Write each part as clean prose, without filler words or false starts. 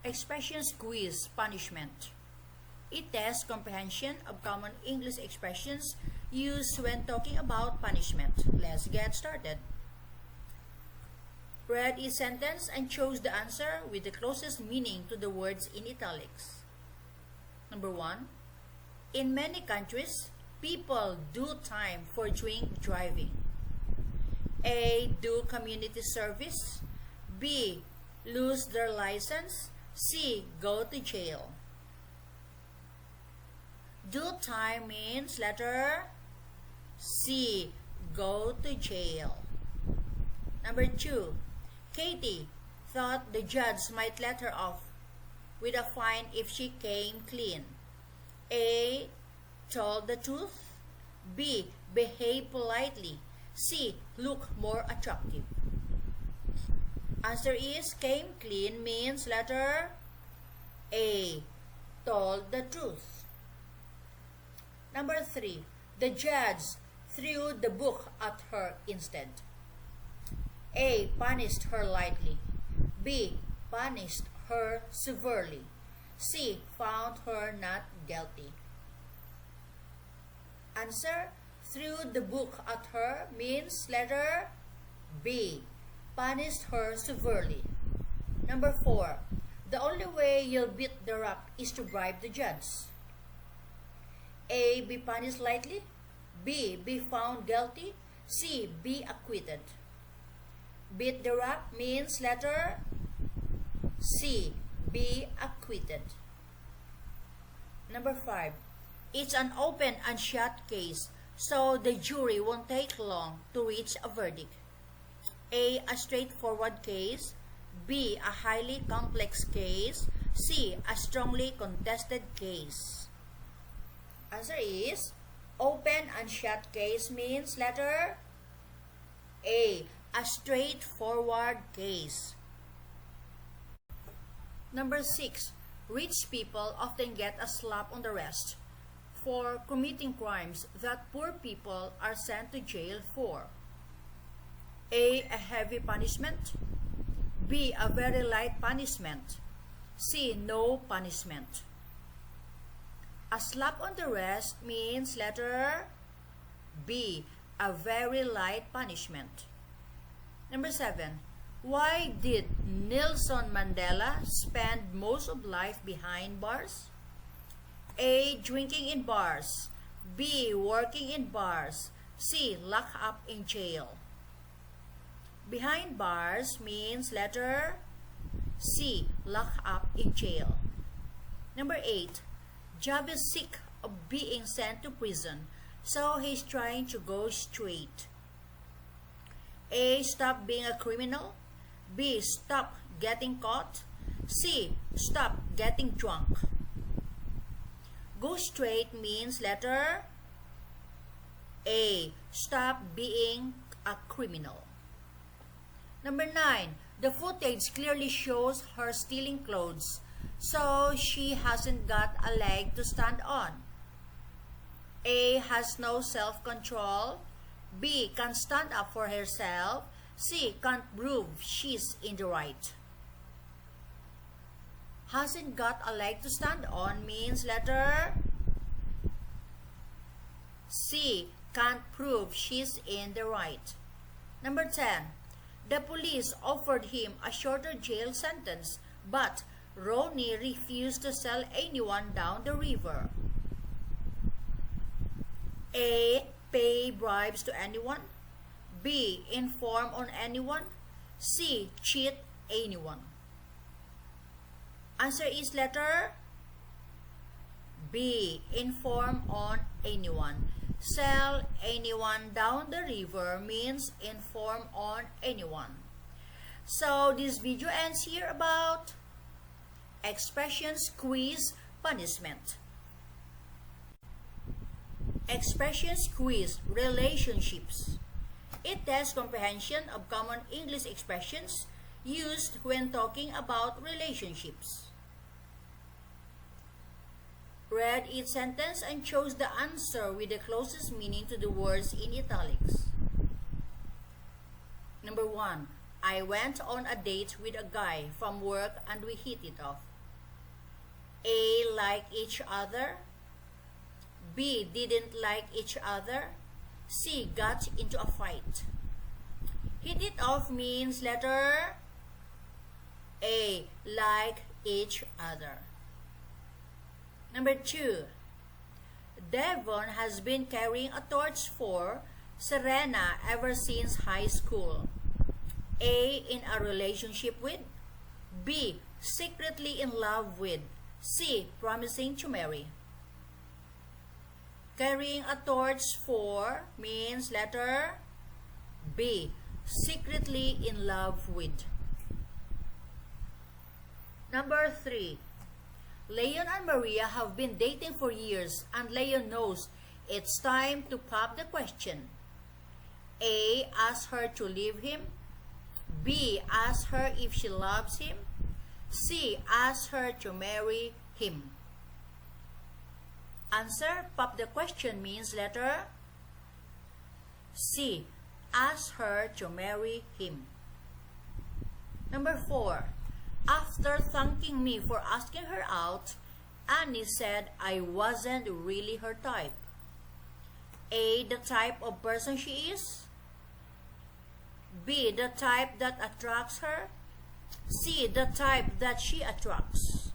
Expressions quiz punishment. It tests comprehension of common English expressions used when talking about punishment. Let's get started. Read each sentence and chose the answer with the closest meaning to the words in italics. Number 1. In many countries, people do time for drink driving. A. Do community service. B. Lose their license. C. Go to jail. Do time means letter C. Go to jail. Number 2. Katie thought the judge might let her off with a fine if she came clean. A. Told the truth. B. Behave politely. C. Look more attractive. Answer is came clean means letter A. Told the truth. Number 3. The judge threw the book at her instead. A. Punished her lightly. B. Punished her severely. C. Found her not guilty. Answer: threw the book at her means letter B. Punished her severely. Number 4. The only way you'll beat the rap is to bribe the judge. A. Be punished lightly. B. Be found guilty. C. Be acquitted. Beat the rap means letter C. Be acquitted. Number 5. It's an open and shut case, so the jury won't take long to reach a verdict. A. A straightforward case. B. A highly complex case. C. A strongly contested case. Answer is open and shut case means letter A. A straightforward case. Number 6. Rich people often get a slap on the wrist for committing crimes that poor people are sent to jail for. A. A heavy punishment. B. A very light punishment. C. No punishment. A slap on the wrist means letter B. A very light punishment. Number 7. Why did Nelson Mandela spend most of life behind bars? A. Drinking in bars. B. Working in bars. C. Locked up in jail. Behind bars means letter C. Locked up in jail. Number 8. Job is sick of being sent to prison, so he's trying to go straight. A. Stop being a criminal. B. Stop getting caught. C. Stop getting drunk. Go straight means letter A. Stop being a criminal. Number 9. The footage clearly shows her stealing clothes, so she hasn't got a leg to stand on. A. Has no self-control. B. Can't stand up for herself. C. Can't prove she's in the right. Hasn't got a leg to stand on means letter C. Can't prove she's in the right. Number 10. The police offered him a shorter jail sentence, but Ronnie refused to sell anyone down the river. A. Pay bribes to anyone. B. Inform on anyone. C. Cheat anyone. Answer is letter B. Inform on anyone. Sell anyone down the river means inform on anyone. So this video ends here about expressions quiz punishment. Expressions quiz relationships. It tests comprehension of common English expressions used when talking about relationships. Read each sentence and chose the answer with the closest meaning to the words in italics. Number 1. I went on a date with a guy from work and we hit it off. A. Like each other. B. Didn't like each other. C. Got into a fight. Hit it off means letter A. Like each other. Number 2. Devon has been carrying a torch for Serena ever since high school. A. In a relationship with. B. Secretly in love with. C. Promising to marry. Carrying a torch for means letter B. Secretly in love with. Number 3. Leon and Maria have been dating for years and Leon knows it's time to pop the question. A. Ask her to leave him. B. Ask her if she loves him. C. Ask her to marry him. Answer, pop the question means letter C. Ask her to marry him. Number 4. After thanking me for asking her out, Annie said I wasn't really her type. A. The type of person she is. B. The type that attracts her. C. The type that she attracts.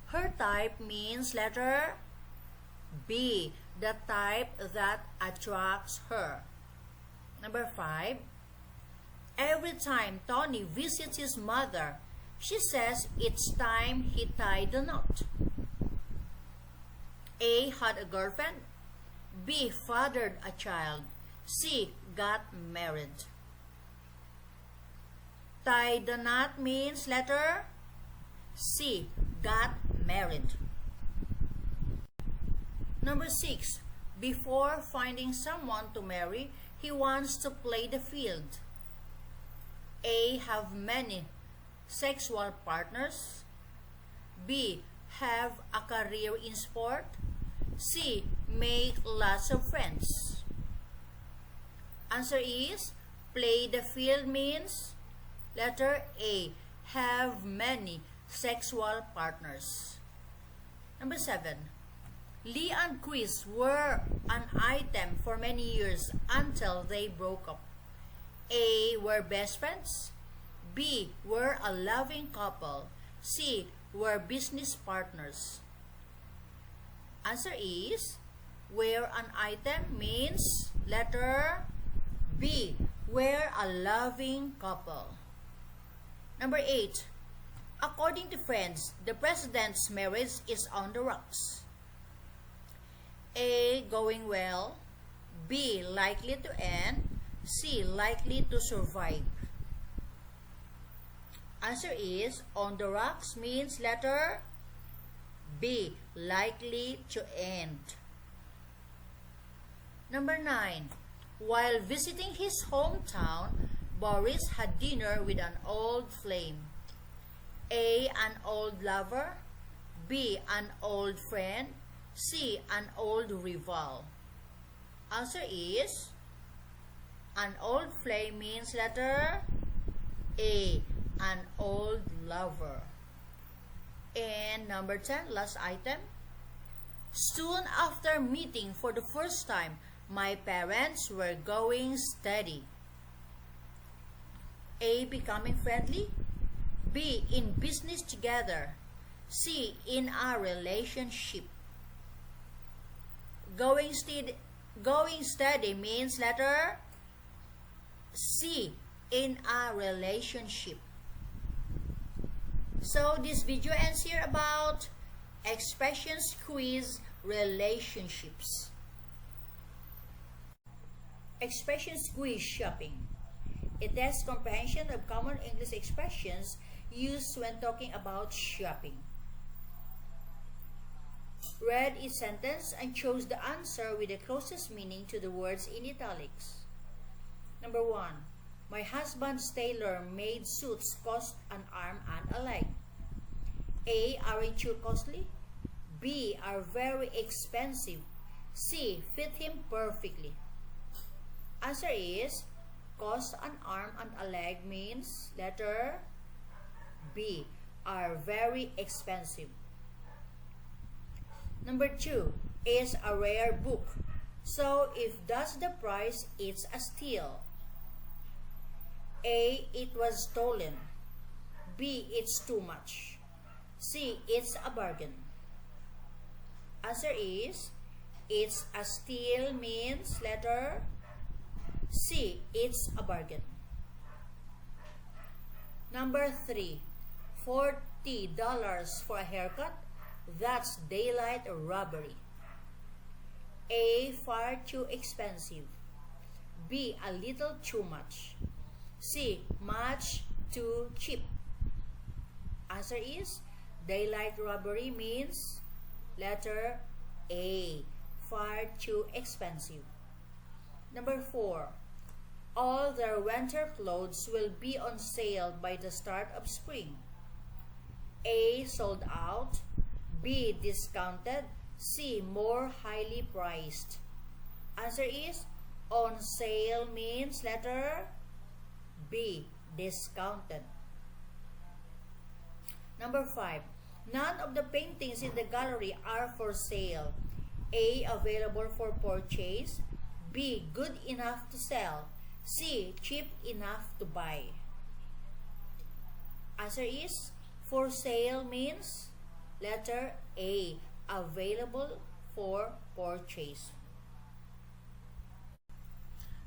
Her type means letter B. The type that attracts her. Number 5. Every time Tony visits his mother, she says it's time he tied the knot. A. Had a girlfriend. B. Fathered a child. C. Got married. Tie the knot means letter C. Got married. Number 6. Before finding someone to marry, he wants to play the field. A. Have many sexual partners. B. Have a career in sport. C. Make lots of friends. Answer is play the field means letter A. Have many sexual partners. Number 7. Lee and Chris were an item for many years until they broke up. A. Were best friends. B. Were a loving couple. C. Were business partners. Answer is were an item means letter B. Were a loving couple. Number 8. According to friends, the president's marriage is on the rocks. A. Going well. B. Likely to end. C. Likely to survive. Answer is on the rocks means letter B. Likely to end. Number 9. While visiting his hometown, Boris had dinner with an old flame. A. An old lover. B. An old friend. C. An old rival. Answer is an old flame means letter A. An old lover. And number 10, last item. Soon after meeting for the first time, my parents were going steady. A. Becoming friendly. B. In business together. C. In a relationship. Going steady means letter C. In a relationship. So this video ends here about expressions quiz relationships. Expressions quiz shopping. It tests comprehension of common English expressions used when talking about shopping. Read each sentence and chose the answer with the closest meaning to the words in italics. Number 1. My husband's tailor-made suits cost an arm and a leg. A. Aren't you costly? B. Are very expensive. C. Fit him perfectly. Answer is cost an arm and a leg means letter B. Are very expensive. Number 2 is a rare book. So if that's the price, it's a steal. A, it was stolen. B, it's too much. C, it's a bargain. Answer is, it's a steal means letter C, it's a bargain. Number 3, $40 for a haircut. That's daylight robbery. A, far too expensive. B, a little too much. C, much too cheap. Answer is, daylight robbery means letter A, far too expensive. Number 4, all their winter clothes will be on sale by the start of spring. A, sold out. B, discounted. C, more highly priced. Answer is, on sale means letter B, discounted. Number 5, none of the paintings in the gallery are for sale. A, available for purchase. B, good enough to sell. C, cheap enough to buy. Answer is, for sale means letter A, available for purchase.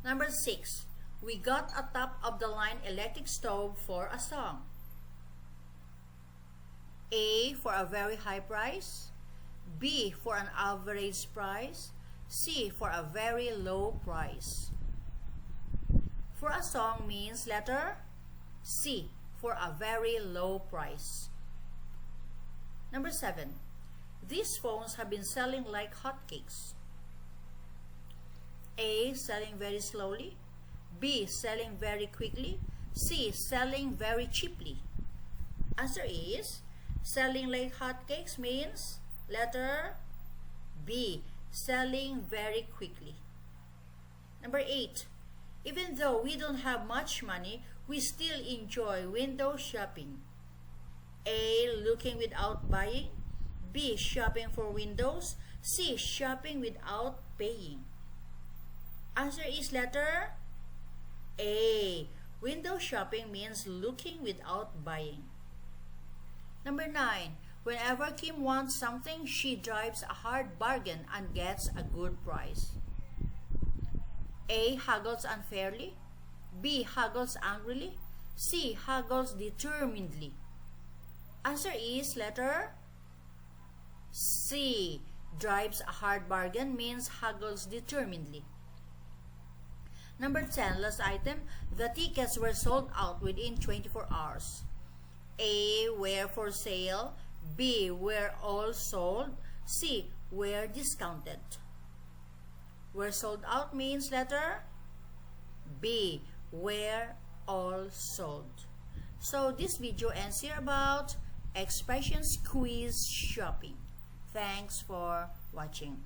Number 6, we got a top-of-the-line electric stove for a song. A, for a very high price. B, for an average price. C, for a very low price. For a song means letter C, for a very low price. Number 7, these phones have been selling like hotcakes. A, selling very slowly. B, selling very quickly. C, selling very cheaply. Answer is, selling like hotcakes means letter B, selling very quickly. Number 8, even though we don't have much money, we still enjoy window shopping. A, looking without buying. B, shopping for windows. C, shopping without paying. Answer is letter A, window shopping means looking without buying. Number 9, whenever Kim wants something, she drives a hard bargain and gets a good price. A, haggles unfairly. B, haggles angrily. C, haggles determinedly. Answer is letter C, drives a hard bargain means haggles determinedly. Number 10, last item, the tickets were sold out within 24 hours. A, were for sale. B, were all sold. C, were discounted. Were sold out means letter B, were all sold. So this video ends here about expressions quiz shopping. Thanks for watching.